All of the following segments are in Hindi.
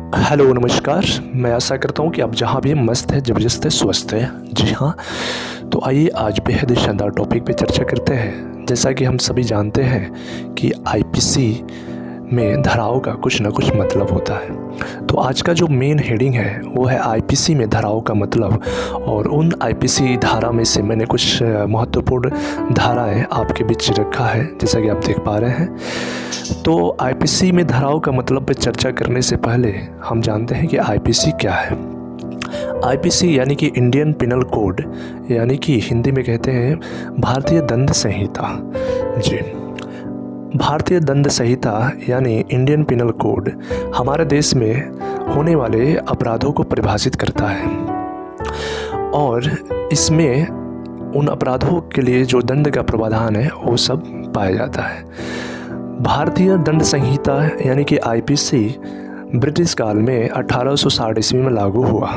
हेलो नमस्कार। मैं आशा करता हूँ कि आप जहाँ भी मस्त है, ज़बरदस्त है, स्वस्थ है। जी हाँ, तो आइए आज बेहद शानदार टॉपिक पे चर्चा करते हैं। जैसा कि हम सभी जानते हैं कि आईपीसी में धाराओं का कुछ ना कुछ मतलब होता है। तो आज का जो मेन हेडिंग है वो है आईपीसी में धाराओं का मतलब, और उन आईपीसी धारा में से मैंने कुछ महत्वपूर्ण धाराएं आपके बीच रखा है, जैसा कि आप देख पा रहे हैं। तो आईपीसी में धाराओं का मतलब पे चर्चा करने से पहले हम जानते हैं कि आईपीसी क्या है। आईपीसी यानी कि इंडियन पिनल कोड, यानी कि हिंदी में कहते हैं भारतीय दंड संहिता। जी, भारतीय दंड संहिता यानी इंडियन पिनल कोड हमारे देश में होने वाले अपराधों को परिभाषित करता है, और इसमें उन अपराधों के लिए जो दंड का प्रावधान है वो सब पाया जाता है। भारतीय दंड संहिता यानी कि आईपीसी ब्रिटिश काल में 1860 ईस्वी में लागू हुआ।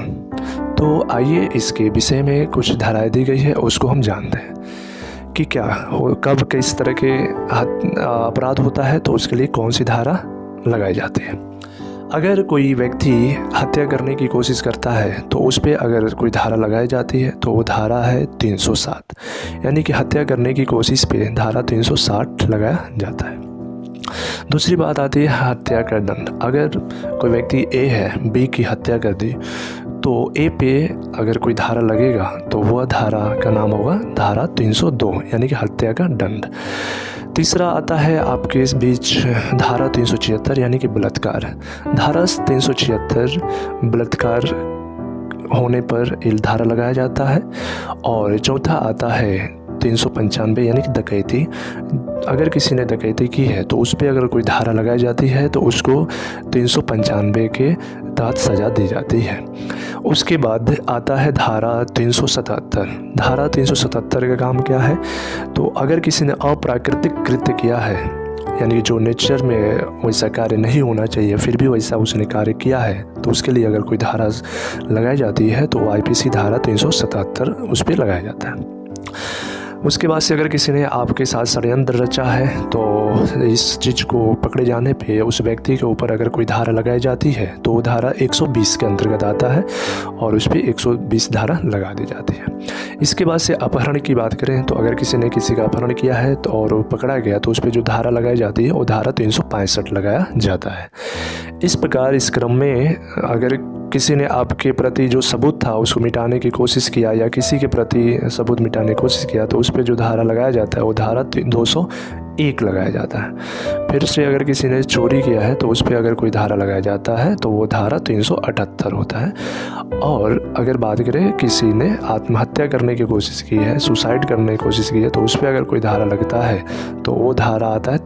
तो आइए इसके विषय में कुछ धाराएं दी गई है, उसको हम जानते हैं कि क्या हो, कब किस तरह के अपराध होता है, तो उसके लिए कौन सी धारा लगाई जाती है। अगर कोई व्यक्ति हत्या करने की कोशिश करता है तो उस पर अगर कोई धारा लगाई जाती है तो वो धारा है 307, यानी कि हत्या करने की कोशिश पे धारा 360 लगाया जाता है। दूसरी बात आती है हत्या का दंड। अगर कोई व्यक्ति ए है, बी की हत्या कर दी, तो ए पे अगर कोई धारा लगेगा तो वह धारा का नाम होगा धारा 302, यानी कि हत्या का दंड। तीसरा आता है आपके इस बीच धारा 376, यानी कि बलात्कार। धारा 376 बलात्कार होने पर एक धारा लगाया जाता है। और चौथा आता है 395, यानी कि डकैती। अगर किसी ने डकैती की है तो उस पर अगर कोई धारा लगाई जाती है तो उसको 395 के तहत सज़ा दी जाती है। उसके बाद आता है धारा 377। धारा 377 का काम क्या है, तो अगर किसी ने अप्राकृतिक कृत्य किया है, यानी कि जो नेचर में वैसा कार्य नहीं होना चाहिए फिर भी वैसा उसने कार्य किया है, तो उसके लिए अगर कोई धारा लगाई जाती है तो आईपीसी धारा 377 उस पर लगाया जाता है। उसके बाद से अगर किसी ने आपके साथ षड्यंत्र रचा है तो इस चीज़ को पकड़े जाने पे उस व्यक्ति के ऊपर अगर कोई धारा लगाई जाती है तो वो धारा 120 के अंतर्गत आता है, और उस पर 120 धारा लगा दी जाती है। इसके बाद से अपहरण की बात करें तो अगर किसी ने किसी का अपहरण किया है तो और वो पकड़ा गया तो उस पर जो धारा लगाई जाती है वो धारा 365 लगाया जाता है। इस प्रकार इस क्रम में अगर किसी ने आपके प्रति जो सबूत था उसको मिटाने की कोशिश किया, या किसी के प्रति सबूत मिटाने की कोशिश किया, तो उस पर जो धारा लगाया जाता है वो धारा 201 लगाया जाता है। फिर से अगर किसी ने चोरी किया है तो उस पर अगर कोई धारा लगाया जाता है तो वो धारा 378 होता है। और अगर बात करें किसी ने आत्महत्या करने की कोशिश की है, सुसाइड करने की कोशिश की है, तो उस पर अगर कोई धारा लगता है तो वो धारा आता है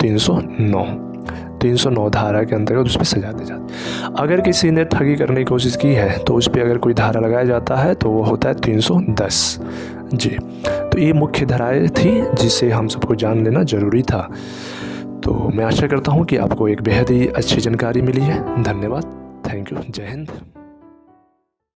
309 धारा के अंतर्गत उस पर सजा दी जाती है। अगर किसी ने ठगी करने की कोशिश की है तो उस पर अगर कोई धारा लगाया जाता है तो वो होता है 310। जी, तो ये मुख्य धाराएं थी जिसे हम सबको जान लेना ज़रूरी था। तो मैं आशा करता हूँ कि आपको एक बेहद ही अच्छी जानकारी मिली है। धन्यवाद, थैंक यू, जय हिंद।